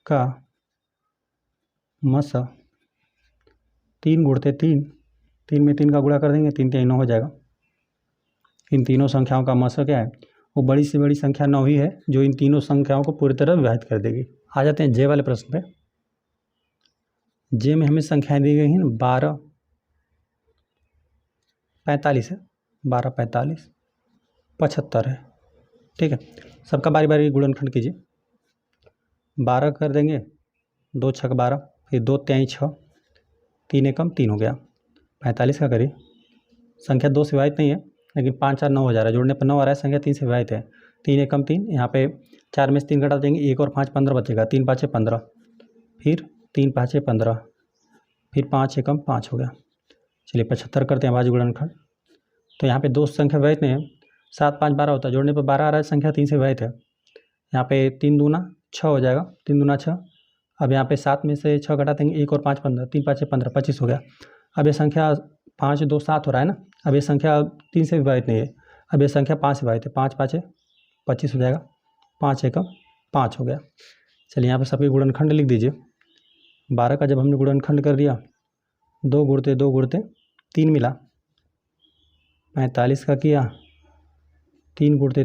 का मसा 3 गुणते 3, 3 में 3 का गुणा कर देंगे, 3 3 9 हो जाएगा। इन तीनों संख्याओं का मसा क्या है? वो बड़ी से बड़ी संख्या 9 ही है, जो इन तीनों संख्याओं को पूरी तरह विभाजित कर देगी। आ जाते हैं जे वाले प्रश्न पे। जे में हमें संख्याएं दी गई हैं 12 45 है, 12 45 75 है। ठीक है, सबका बारी बारी गुणनखंड कीजिए। 12 कर देंगे, 2 6 12, फिर 2 3 6, 3 एकम 3 हो गया। 45 का करिए। संख्या 2 से विभाजित नहीं है, लेकिन 5 4 9 हो जा रहा है, जोड़ने पर 9 आ रहा है। संख्या 3 से विभाजित है, 3 एकम 3, यहाँ पे 4 में से 3 घटा देंगे, 1 और 5 15 बचेगा। 3 5 15, फिर 3 5 15, फिर 5 एकम 5 हो गया। चलिए 75 करते हैं अभाज्य गुणनखंड। तो यहाँ पे 2 संख्या विभाजित नहीं है, 7 5 12 होता है, जोड़ने पर 12 आ रहा है। संख्या 3 से विभाजित है, यहाँ पे 3 दूना 6 हो जाएगा, 3 दूना 6। अब यहाँ पे 7 में से 6 घटा देंगे, 1 और 5 15, 3 5 15 25 हो गया। अब ये संख्या 5 2 7 हो रहा है ना। अब ये संख्या 3 से विभाजित नहीं है, अब ये संख्या 5 से विभाजित है, 5 5 25 हो जाएगा। 5 एकम 5 हो गया। चलिए यहाँ पे सभी गुणनखंड लिख दीजिए। 12 का जब हमने गुणनखंड कर दिया, 2 गुणते 3 मिला। 45 का किया, 3 गुणते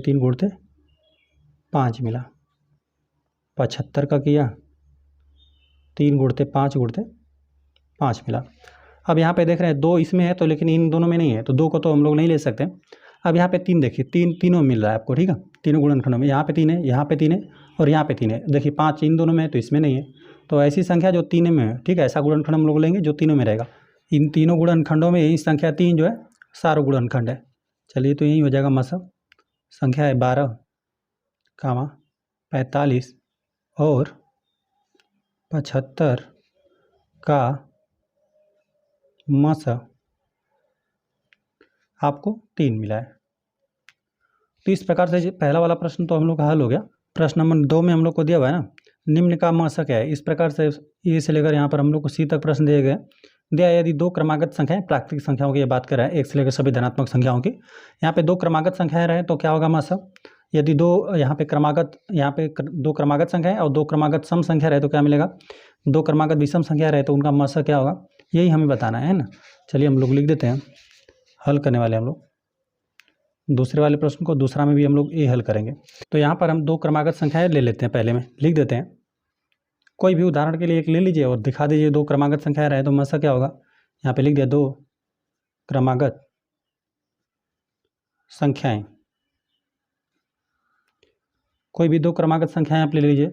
5 मिला। 75 का किया, 3 गुणते 5 मिला। अब यहाँ पे देख रहे हैं 2 इसमें है, तो लेकिन इन दोनों में नहीं है, तो 2 को तो हम लोग नहीं ले सकते। अब यहाँ पे 3 देखिए, तीनों मिल रहा है आपको। ठीक है, तीनों गुणनखंडों में यहाँ पे 3 है, यहाँ पे 3 है और यहाँ पे 3 है। देखिए 5 इन दोनों में है, तो इसमें नहीं है। तो ऐसी संख्या जो 3 में है, ठीक है, ऐसा गुणनखंड हम लोग लेंगे जो तीनों में रहेगा। इन तीनों गुणनखंडों में यही संख्या 3 जो है सारा गुणनखंड है। चलिए तो यही हो जाएगा मतलब संख्या है 12 45 और 75 का मसा आपको 3 मिला है। तो इस प्रकार से पहला वाला प्रश्न तो हम लोग का हल हो गया। प्रश्न नंबर 2 में हम लोग को दिया हुआ है ना, निम्न का मसा क्या है। इस प्रकार से ए से लेकर यहाँ पर हम लोग को सी तक प्रश्न दिए गए, दिया यदि दो क्रमागत संख्याएं, प्राकृतिक संख्याओं की ये बात कर रहा है, एक से लेकर सभी धनात्मक संख्याओं की, यहाँ पे दो क्रमागत संख्याएं रहे तो क्या होगा मास। यदि दो यहाँ पे दो क्रमागत संख्याएं और दो क्रमागत सम संख्या रहे तो क्या मिलेगा, दो क्रमागत विषम संख्या रहे तो उनका मास क्या होगा, यही हमें बताना है ना। चलिए हम लोग लिख देते हैं, हल करने वाले हम लोग दूसरे वाले प्रश्न को, दूसरा में भी हम लोग ये हल करेंगे। तो यहाँ पर हम दो क्रमागत संख्याएं ले लेते हैं, पहले में लिख देते हैं, कोई भी उदाहरण के लिए एक ले लीजिए और दिखा दीजिए दो क्रमागत संख्याएं रहे तो मास क्या होगा। यहाँ पे लिख दिया दो क्रमागत संख्याएं, कोई भी दो क्रमागत संख्याएं आप ले लीजिए,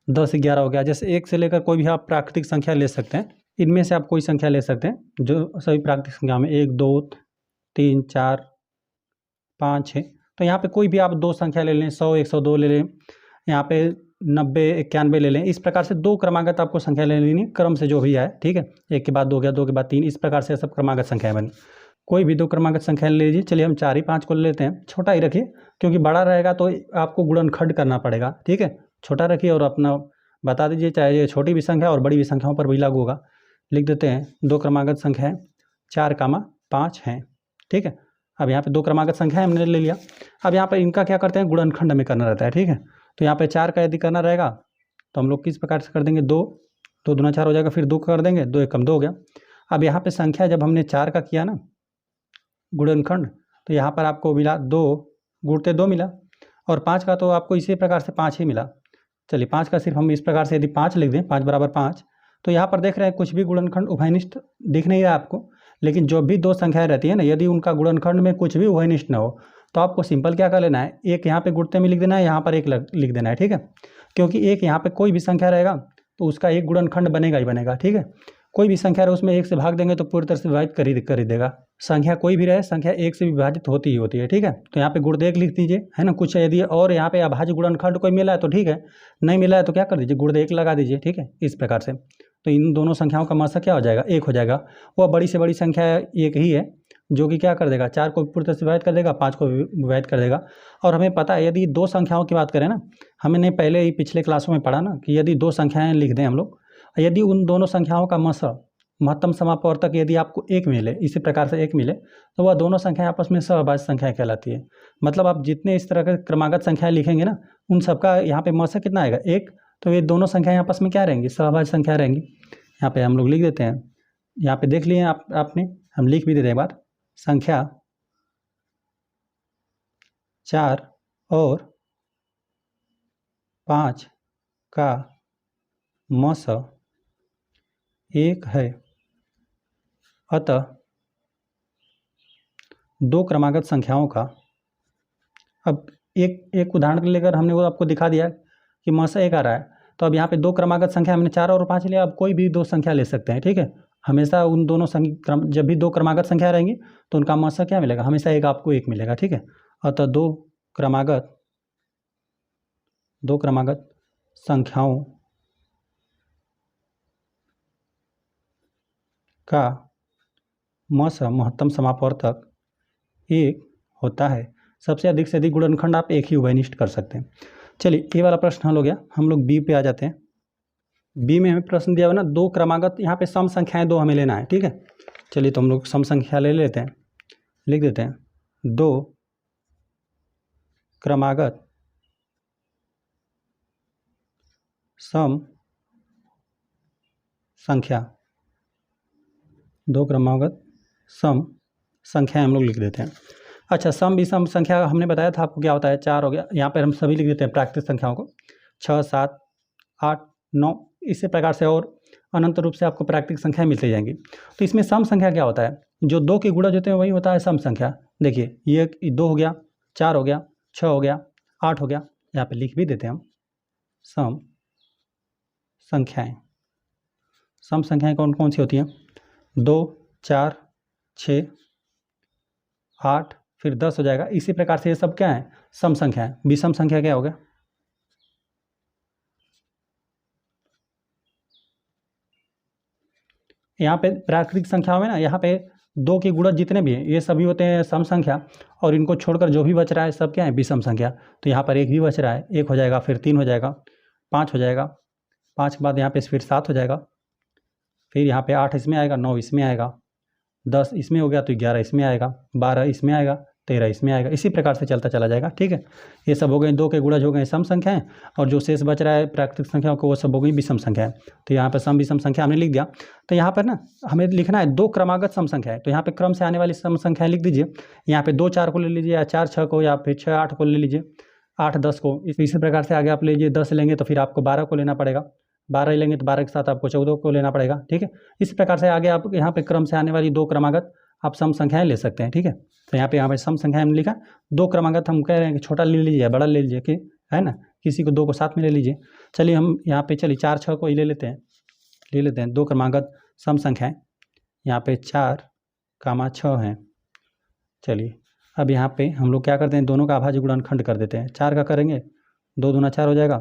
10 11 हो गया। जैसे एक से लेकर कोई भी आप प्राकृतिक संख्या ले सकते हैं, इनमें से आप कोई संख्या ले सकते हैं जो सभी प्राकृतिक संख्या में 1 2 3 4 5 6। तो यहाँ पे कोई भी आप दो संख्या ले लें, 100 102 ले लें, यहाँ पे 90 91 ले लें। इस प्रकार से दो क्रमागत आपको संख्या ले लेनी, क्रम से जो भी आए, ठीक है, एक के बाद दो गया, दो के बाद तीन, इस प्रकार से सब क्रमागत संख्याएं बनी। कोई भी दो क्रमागत संख्या ले लीजिए। चलिए हम 4 ही 5 को ले लेते हैं, छोटा ही रखिए क्योंकि बड़ा रहेगा तो आपको गुणनखंड करना पड़ेगा, ठीक है। छोटा रखिए और अपना बता दीजिए, चाहे ये छोटी भी संख्या और बड़ी भी संख्याओं पर भी लागू होगा। लिख देते हैं दो क्रमागत संख्याएं 4, 5 हैं, ठीक है। अब यहाँ पे दो क्रमागत संख्या हमने ले लिया, अब यहाँ पर इनका क्या करते हैं, गुणनखंड में करना रहता है, ठीक है। तो यहाँ पे 4 का यदि करना रहेगा तो हम लोग किस प्रकार से कर देंगे, 2 2 दूना 4 हो जाएगा, फिर 2 कर देंगे, 2 एकम 2 हो गया। अब यहाँ पे संख्या जब हमने 4 का किया ना गुणनखंड, तो यहाँ पर आपको मिला 2 गुणते 2 मिला, और 5 का तो आपको इसी प्रकार से 5 ही मिला। चलिए 5 का सिर्फ हम इस प्रकार से यदि 5 लिख दें, 5 बराबर 5, तो यहाँ पर देख रहे हैं कुछ भी गुणनखंड उभयनिष्ठ दिख नहीं रहा आपको, लेकिन जो भी दो संख्याएं रहती है ना, यदि उनका गुणनखंड में कुछ भी उभयनिष्ठ ना हो तो आपको सिंपल क्या कर लेना है, एक यहाँ पे गुणते में लिख देना है, यहाँ पर एक लिख देना है, ठीक है। क्योंकि एक यहाँ पे कोई भी संख्या रहेगा तो उसका एक गुणनखंड बनेगा ही बनेगा, ठीक है। कोई भी संख्या रहे उसमें एक से भाग देंगे तो पूरी तरह से विभाजित कर ही देगा। संख्या कोई भी रहे, संख्या एक से विभाजित होती ही होती है, ठीक है। तो यहाँ पे गुण एक लिख दीजिए, है ना। कुछ यदि और यहाँ पे अभाज्य गुणनखंड कोई मिला है तो ठीक है, नहीं मिला है तो क्या कर दीजिए, गुण एक लगा दीजिए, ठीक है, इस प्रकार से। तो इन दोनों संख्याओं का मास क्या हो जाएगा, एक हो जाएगा। वह बड़ी से बड़ी संख्या एक ही है जो कि क्या कर देगा, 4 को पूरी तरह से विभाजित कर देगा, 5 को विभाजित कर देगा। और हमें पता है यदि दो संख्याओं की बात करें ना, हमने पहले ही पिछले क्लासों में पढ़ा ना कि यदि दो संख्याएं लिख दें हम लोग, यदि उन दोनों संख्याओं का मास महत्तम समापवर्तक यदि आपको एक मिले, इसी प्रकार से एक मिले, तो वह दोनों संख्याएं आपस में सहभाज्य संख्या कहलाती है। मतलब आप जितने इस तरह के क्रमागत संख्याएं लिखेंगे ना, उन सबका यहाँ पे मास कितना आएगा, एक। तो ये दोनों संख्याएं आपस में क्या रहेंगी, सहभाज्य संख्या रहेंगी। यहाँ पे हम लोग लिख देते हैं, यहाँ पे देख लिए आपने, हम लिख भी देते हैं एक बार, संख्या 4 और 5 का मास 1 है, अतः दो क्रमागत संख्याओं का, अब एक उदाहरण लेकर हमने वो आपको दिखा दिया कि मास 1 आ रहा है, तो अब यहाँ पे दो क्रमागत संख्या हमने 4 और 5 लिया, अब कोई भी दो संख्या ले सकते हैं, ठीक है। हमेशा उन दोनों जब भी दो क्रमागत संख्या रहेंगी तो उनका मास क्या मिलेगा, हमेशा एक आपको एक मिलेगा, ठीक है। अतः दो क्रमागत संख्याओं का मास महत्तम समापवर्तक एक होता है। सबसे अधिक से अधिक गुणनखंड आप एक ही उभयनिष्ठ कर सकते हैं। चलिए ये वाला प्रश्न हल हो गया। हम लोग बी पे आ जाते हैं। बी में हमें प्रश्न दिया हुआ ना, दो क्रमागत, यहाँ पे सम संख्याएं दो हमें लेना है, ठीक है। चलिए तो हम लोग सम संख्या ले लेते हैं, लिख देते हैं दो क्रमागत सम संख्या, दो क्रमागत सम संख्या हम लोग लिख देते हैं। अच्छा, सम विषम संख्या हमने बताया था आपको क्या होता है, 4 हो गया। यहाँ पर हम सभी लिख देते हैं प्राकृतिक संख्याओं को, 6 7 8 9, इसी प्रकार से और अनंत रूप से आपको प्राकृतिक संख्याएं मिलती जाएंगी। तो इसमें सम संख्या क्या होता है, जो दो के गुणज होते हैं वही होता है सम संख्या। देखिए ये 2 हो गया, 4 हो गया, 6 हो गया, 8 हो गया, यहाँ पे लिख भी देते हैं हम सम संख्याएं। सम संख्याएं कौन कौन सी होती हैं, 2 4 6 8 फिर 10 हो जाएगा। इसी प्रकार से ये सब क्या है, सम संख्या है। विषम संख्या क्या हो गया, यहाँ पे प्राकृतिक संख्याओं में ना, यहाँ पे दो के गुणज जितने भी हैं ये सभी होते हैं सम संख्या, और इनको छोड़कर जो भी बच रहा है सब क्या है, विषम संख्या। तो यहाँ पर एक भी बच रहा है, 1 हो जाएगा, फिर 3 हो जाएगा, 5 हो जाएगा, 5 के बाद यहाँ पे फिर 7 हो जाएगा, फिर यहाँ पे 8 इसमें आएगा, 9 इसमें आएगा, 10 इसमें हो गया तो 11 इसमें आएगा, 12 इसमें आएगा, 13 इसमें आएगा। इसी प्रकार से चलता चला जाएगा। ठीक है, ये सब हो गए 2 के गुणज हो गए सम संख्याएं, और जो शेष बच रहा है प्राकृतिक संख्याओं को वो सब हो गई विषम संख्याएं। तो यहाँ पर सम विषम संख्या हमने लिख दिया। तो यहाँ पर ना हमें लिखना है 2 क्रमागत सम संख्याएं। तो यहाँ पे क्रम से आने वाली सम संख्याएं लिख दीजिए। यहाँ पे 2 4 को ले लीजिए, या 4 6 को, या फिर 6 8 को ले लीजिए, 8 10 को। इसी प्रकार से आगे आप लीजिए, 10 लेंगे तो फिर आपको 12 को लेना पड़ेगा, 12 लेंगे तो 12 के साथ आपको 14 को लेना पड़ेगा। ठीक है, इस प्रकार से आगे आप यहाँ पे क्रम से आने वाली 2 क्रमागत आप सम संख्याएं ले सकते हैं। ठीक है, तो यहाँ पे सम संख्याएं हमने लिखा, 2 क्रमागत हम कह रहे हैं कि छोटा ले लीजिए या बड़ा ले लीजिए, कि है ना, किसी को 2 को साथ में ले लीजिए। चलिए हम यहाँ पे 4 6 को ही ले लेते हैं 2 क्रमागत सम संख्याएं। यहाँ पे 4 6 हैं। चलिए अब यहाँ पे हम लोग क्या करते हैं, दोनों का अभाज्य गुणनखंड कर देते हैं। 4 का करेंगे 2 दूना 4 हो जाएगा,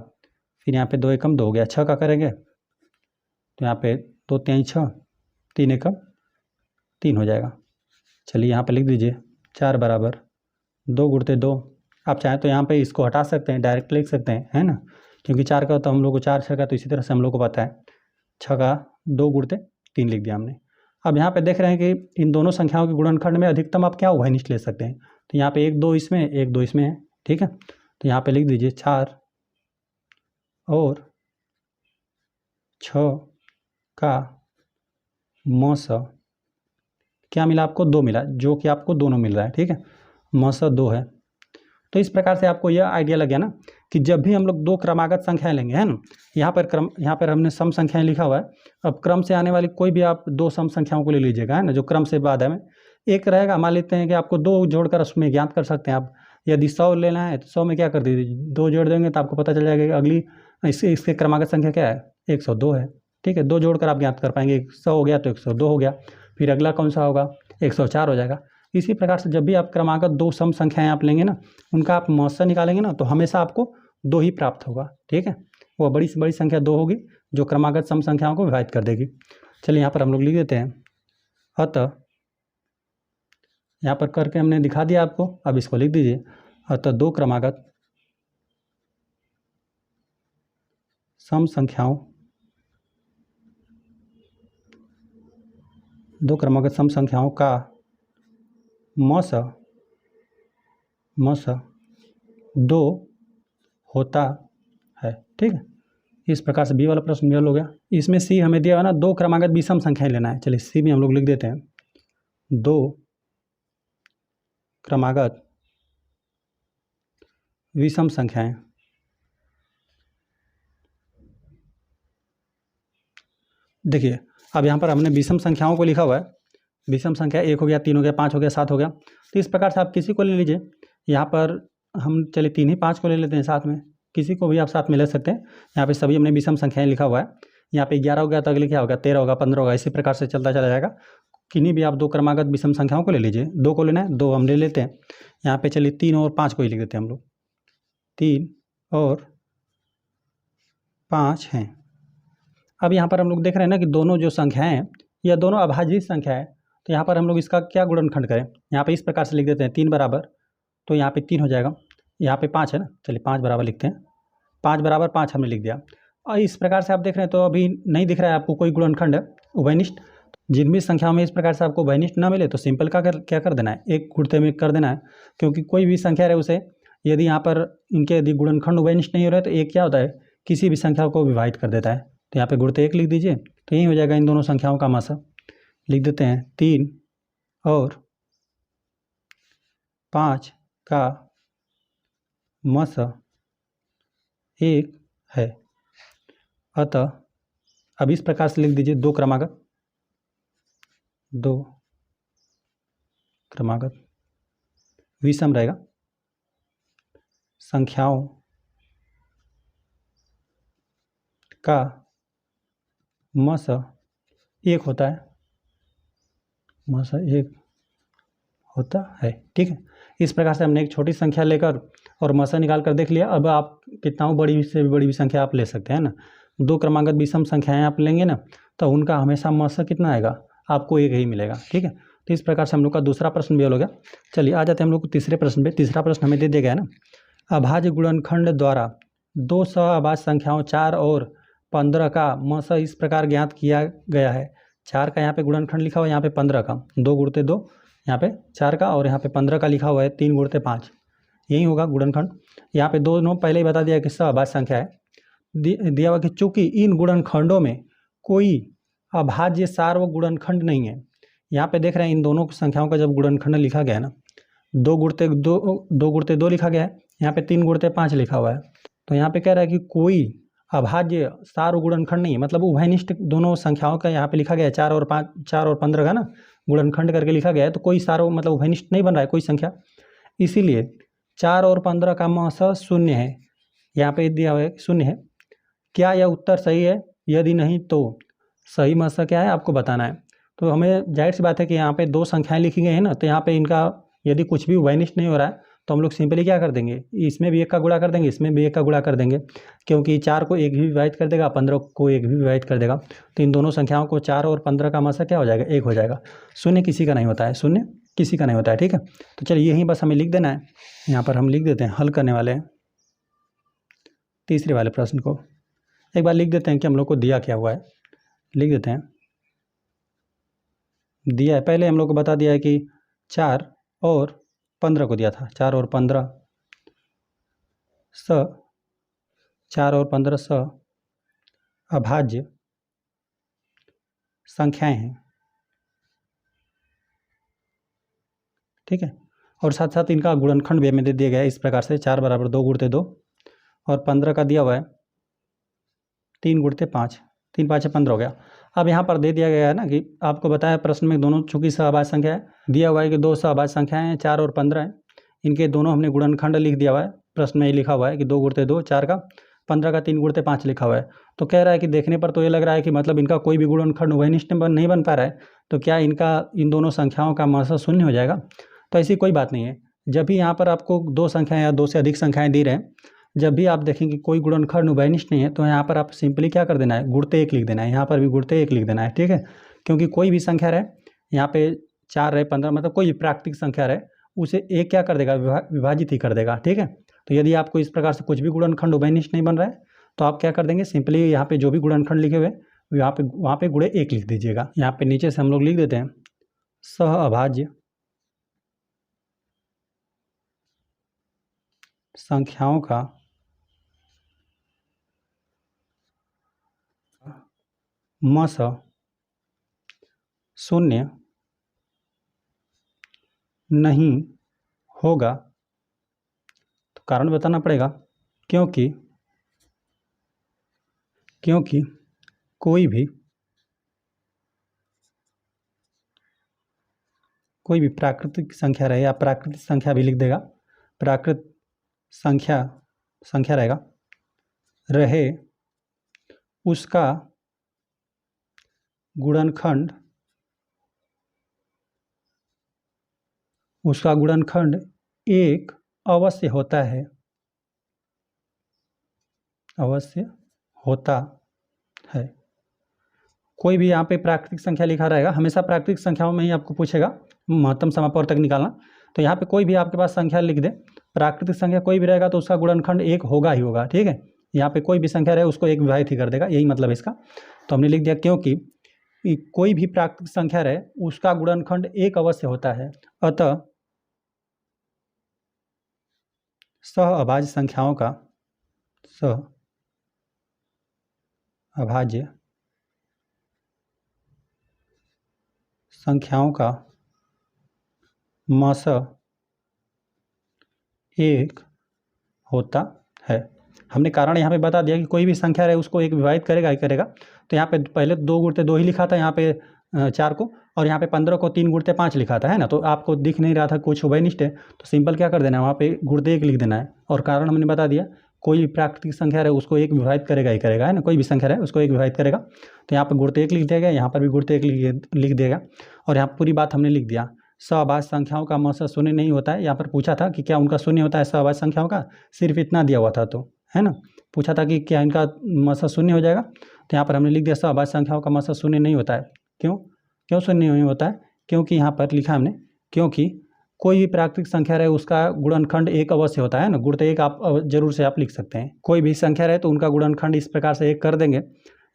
फिर यहाँ पे 2 एकम 2 हो गया। 6 का करेंगे तो यहाँ पे 2 3 6, 3 एकम 3 हो जाएगा। चलिए यहाँ पे लिख दीजिए 4 बराबर 2 गुणते 2। आप चाहें तो यहाँ पे इसको हटा सकते हैं, डायरेक्ट लिख सकते हैं, है ना, क्योंकि 4 का तो हम लोग को 4 6 का, तो इसी तरह से हम लोग को पता है 6 का 2 गुणते 3 लिख दिया हमने। अब यहाँ पे देख रहे हैं कि इन दोनों संख्याओं के गुणनखंड में अधिकतम आप क्या उभयनिष्ठ ले सकते हैं। तो यहाँ पे 1 2 इसमें, 1 2 इसमें है। ठीक है, तो यहाँ पे लिख दीजिए 4 और 6 का मस क्या मिला आपको, 2 मिला, जो कि आपको दोनों मिल रहा है। ठीक है, मस 2 है। तो इस प्रकार से आपको यह आइडिया लग गया ना कि जब भी हम लोग 2 क्रमागत संख्याएं लेंगे, है ना, यहाँ पर हमने सम संख्याएं लिखा हुआ है। अब क्रम से आने वाली कोई भी आप 2 सम संख्याओं को ले लीजिएगा, है ना, जो क्रम से बाद है। एक रहेगा, मान लेते हैं कि आपको 2 जोड़कर उसमें ज्ञात कर सकते हैं आप। यदि 100 लेना है तो 100 में क्या कर दीजिए, 2 जोड़ देंगे तो आपको पता चल जाएगा कि अगली इसके क्रमागत संख्या क्या है, 102 है। ठीक है, 2 जोड़कर आप ज्ञात कर पाएंगे। 100 हो गया तो 102 हो गया, फिर अगला कौन सा होगा, 104 हो जाएगा। इसी प्रकार से जब भी आप क्रमागत 2 सम संख्याएं आप लेंगे ना, उनका आप मौसा निकालेंगे ना, तो हमेशा आपको 2 ही प्राप्त होगा। ठीक है, वो बड़ी से बड़ी संख्या 2 होगी जो क्रमागत सम संख्याओं को विभाजित कर देगी। चलिए यहाँ पर हम लोग लिख देते हैं, अतः यहाँ पर करके हमने दिखा दिया आपको। अब इसको लिख दीजिए, अतः 2 क्रमागत सम संख्याओं 2 क्रमागत सम संख्याओं का मस 2 होता है। ठीक है, इस प्रकार से बी वाला प्रश्न हल हो गया। इसमें सी हमें दिया हुआ ना, 2 क्रमागत विषम संख्याएं लेना है। चलिए सी में हम लोग लिख देते हैं 2 क्रमागत विषम संख्याएं। देखिए अब यहाँ पर हमने विषम संख्याओं को लिखा हुआ है। विषम संख्या 1 हो गया, 3 हो गया, 5 हो गया, 7 हो गया। तो इस प्रकार से आप किसी को ले लीजिए। यहाँ पर हम चलिए 3 ही 5 को ले लेते हैं साथ में, किसी को भी आप साथ में ले सकते हैं। यहाँ पे सभी हमने विषम संख्याएं लिखा हुआ है। यहाँ पे 11 हो गया तो अगले क्या होगा, 13 होगा, 15 होगा। इसी प्रकार से चलता चला जाएगा। किन्हीं भी आप 2 क्रमागत विषम संख्याओं को ले लीजिए। 2 को लेना है, 2 हम ले लेते हैं। यहाँ पे चलिए 3 और 5 को ही लिख देते हैं हम लोग। 3 और 5 हैं। अब यहाँ पर हम लोग देख रहे हैं ना कि दोनों जो संख्याएं हैं यह दोनों अभाज्य संख्या है। तो यहाँ पर हम लोग इसका क्या गुणनखंड करें, यहाँ पे इस प्रकार से लिख देते हैं 3 बराबर, तो यहाँ पे 3 हो जाएगा, यहाँ पे 5 है ना, चलिए 5 बराबर लिखते हैं। 5 बराबर 5 हमने लिख दिया। और इस प्रकार से आप देख रहे हैं तो अभी नहीं दिख रहा है आपको कोई गुणनखंड उभयनिष्ठ। जिन भी संख्याओं में इस प्रकार से आपको उभयनिष्ठ ना मिले तो सिंपल क्या कर देना है, 1 गुणते में कर देना है। क्योंकि कोई भी संख्या रहे उसे यदि यहाँ पर इनके यदि गुणनखंड उभयनिष्ठ नहीं हो रहे तो एक क्या होता है, किसी भी संख्या को विभाजित कर देता है। तो यहाँ पे गुणते 1 लिख दीजिए, तो यही हो जाएगा इन दोनों संख्याओं का मस। लिख देते हैं 3 और 5 का मस 1 है। अतः अब इस प्रकार से लिख दीजिए 2 क्रमागत विषम रहेगा संख्याओं का मस 1 होता है। मस 1 होता है। ठीक है, इस प्रकार से हमने एक छोटी संख्या लेकर और मसा निकाल कर देख लिया। अब आप कितना बड़ी से भी बड़ी संख्या आप ले सकते हैं ना। 2 क्रमागत विषम संख्याएं आप लेंगे ना तो उनका हमेशा मसा कितना आएगा, आपको 1 ही मिलेगा। ठीक है, तो इस प्रकार से हम लोग का दूसरा प्रश्न भी हल हो गया। चलिए आ जाते हैं हम लोग को तीसरे प्रश्न पे। तीसरा प्रश्न हमें दे दिया गया है ना, अभाज्य गुणनखंड द्वारा 2 सह अभाज्य संख्याओं 4 और 15 का मस इस प्रकार ज्ञात किया गया है। 4 का यहाँ पे गुणनखंड लिखा हुआ है, यहाँ पे 15 का 2 गुणते 2, यहाँ पे 4 का, और यहाँ पे 15 का लिखा हुआ है 3 गुणते 5, यही होगा गुणनखंड। यहाँ पे दोनों पहले ही बता दिया कि सहअभाज्य संख्या है। दिया हुआ कि चूंकि इन गुणनखंडों में कोई अभाज्य सार्वक गुणनखंड नहीं है। यहाँ पे देख रहे हैं इन दोनों संख्याओं का जब गुणनखंड लिखा गया है ना, 2 गुणते 2 लिखा गया है, यहाँ पे 3 गुणते 5 लिखा हुआ है। तो यहाँ पे कह रहा है कि कोई अभाज्य सार्व गुणनखंड नहीं है, मतलब उभयनिष्ठ दोनों संख्याओं का यहाँ पे लिखा गया है, 4 और 15 का ना गुणनखंड करके लिखा गया है, तो कोई सार्व मतलब उभयनिष्ठ नहीं बन रहा है कोई संख्या, इसीलिए 4 और 15 का मस शून्य है। यहाँ पे दिया हुआ है शून्य है। क्या यह उत्तर सही है? यदि नहीं तो सही मस क्या है आपको बताना है। तो हमें जाहिर सी बात है कि यहाँ पे 2 संख्याएं लिखी गई हैं ना, तो यहाँ पे इनका यदि कुछ भी उभयनिष्ठ नहीं हो रहा है तो हम लोग सिंपली क्या कर देंगे, इसमें भी 1 का गुणा कर देंगे, इसमें भी 1 का गुणा कर देंगे, क्योंकि 4 को 1 भी विभाजित कर देगा, 15 को 1 भी विभाजित कर देगा, तो इन दोनों संख्याओं को 4 और 15 का मसा क्या हो जाएगा, 1 हो जाएगा। शून्य किसी का नहीं होता है, शून्य किसी का नहीं होता है, ठीक है। तो चलिए यहीं बस हमें लिख देना है, यहाँ पर हम लिख देते हैं हल करने वाले तीसरे वाले प्रश्न को। एक बार लिख देते हैं कि हम लोग को दिया क्या हुआ है, लिख देते हैं। दिया है, पहले हम लोग को बता दिया है कि 4 और 15 को दिया था, 4 और 15 स अभाज्य संख्याएं हैं, ठीक है। और साथ साथ इनका गुणनखंड भी हमें दे दिया गया है इस प्रकार से, 4 बराबर 2 गुणते 2, और 15 का दिया हुआ है 3 गुणते 5, 3 5 15 हो गया। अब यहाँ पर दे दिया गया है ना कि आपको बताया प्रश्न में दोनों चूंकि सहअभाज्य संख्या है, दिया हुआ है कि 2 सहअभाज्य संख्याएं हैं 4 और 15 हैं, इनके दोनों हमने गुणनखंड लिख दिया हुआ है। प्रश्न में ये लिखा हुआ है कि 2 गुणते 2 4 का, 15 का 3 गुणते 5 लिखा हुआ है। तो कह रहा है कि देखने पर तो ये लग रहा है कि मतलब इनका कोई भी गुणनखंड उभयनिष्ठ नहीं बन पा रहा है, तो क्या इनका इन दोनों संख्याओं का मस शून्य हो जाएगा? तो ऐसी कोई बात नहीं है। जब भी यहाँ पर आपको 2 संख्याएँ या 2 से अधिक संख्याएँ दी रहे, जब भी आप देखेंगे कोई गुणनखंड उभयनिष्ठ नहीं है, तो यहाँ पर आप सिंपली क्या कर देना है, गुणते 1 लिख देना है, यहाँ पर भी गुणते 1 लिख देना है, ठीक है। क्योंकि कोई भी संख्या रहे, यहाँ पे 4 रहे 15, मतलब कोई भी प्राकृतिक संख्या रहे, उसे 1 क्या कर देगा, विभाजित ही कर देगा, ठीक है। तो यदि आपको इस प्रकार से कुछ भी गुणनखंड उभयनिष्ठ नहीं बन रहा है, तो आप क्या कर देंगे, सिंपली यहाँ पे जो भी गुणनखंड लिखे हुए वहाँ पे गुणे 1 लिख दीजिएगा। यहाँ पे नीचे से हम लोग लिख देते हैं सहअभाज्य संख्याओं का मस शून्य नहीं होगा। तो कारण बताना पड़ेगा, क्योंकि कोई भी प्राकृतिक संख्या रहे, या प्राकृतिक संख्या भी लिख देगा, प्राकृत संख्या रहे उसका गुणनखंड 1 अवश्य होता है, कोई भी यहाँ पे प्राकृतिक संख्या लिखा रहेगा, हमेशा प्राकृतिक संख्याओं में ही आपको पूछेगा महत्तम समापवर्तक निकालना। तो यहाँ पे कोई भी आपके पास संख्या लिख दे, प्राकृतिक संख्या कोई भी रहेगा तो उसका गुणनखंड 1 होगा ही होगा, ठीक है। यहाँ पे कोई भी संख्या रहे उसको 1 विभाजित ही कर देगा, यही मतलब इसका। तो हमने लिख दिया क्योंकि कोई भी प्राकृतिक संख्या रहे उसका गुणनखंड 1 अवश्य होता है, अतः सहअभाज्य संख्याओं का मस 1 होता है। हमने कारण यहाँ पे बता दिया कि कोई भी संख्या रहे उसको 1 विभाजित करेगा ही करेगा। तो यहाँ पे पहले 2 गुणते 2 ही लिखा था यहाँ पे 4 को, और यहाँ पे 15 को 3 गुणते 5 लिखा था, है ना। तो आपको दिख नहीं रहा था कुछ उभयनिष्ठ है, तो सिंपल क्या कर देना है, वहाँ पे गुणते 1 लिख देना है। और कारण हमने बता दिया, कोई भी प्राकृतिक संख्या रहे उसको 1 विभाजित करेगा ही करेगा, है ना। कोई भी संख्या रहे उसको 1 विभाजित करेगा, तो यहाँ पर गुणते 1 लिख दिया गया, यहाँ पर भी गुणते 1 लिख देगा। और यहाँ पूरी बात हमने लिख दिया। सहअभाज्य संख्याओं का मस शून्य नहीं होता है। यहाँ पर पूछा था कि क्या उनका शून्य होता है सहअभाज्य संख्याओं का, सिर्फ इतना दिया हुआ था, तो है ना। पूछा था कि क्या इनका मस शून्य हो जाएगा, तो यहाँ पर हमने लिख दिया सहअभाज्य संख्याओं का मस शून्य नहीं होता है। क्यों शून्य नहीं होता है? क्योंकि यहाँ पर लिखा हमने, क्योंकि कोई भी प्राकृतिक संख्या रहे उसका गुणनखंड 1 अवश्य होता है ना, गुण तो 1 आप जरूर से आप लिख सकते हैं। कोई भी संख्या रहे तो उनका गुणनखंड इस प्रकार से 1 कर देंगे।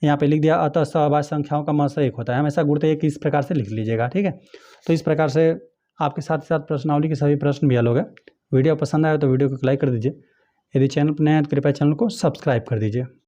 यहाँ पे लिख दिया अतः सहभाज्य संख्याओं का महत्तम 1 होता है, हमेशा गुण तो 1 इस प्रकार से लिख लीजिएगा, ठीक है। तो इस प्रकार से आपके साथ साथ प्रश्नावली के सभी प्रश्न भी हल हो गए। वीडियो पसंद आए तो वीडियो को लाइक कर दीजिए। यदि चैनल पर नए हैं तो कृपया चैनल को सब्सक्राइब कर दीजिए।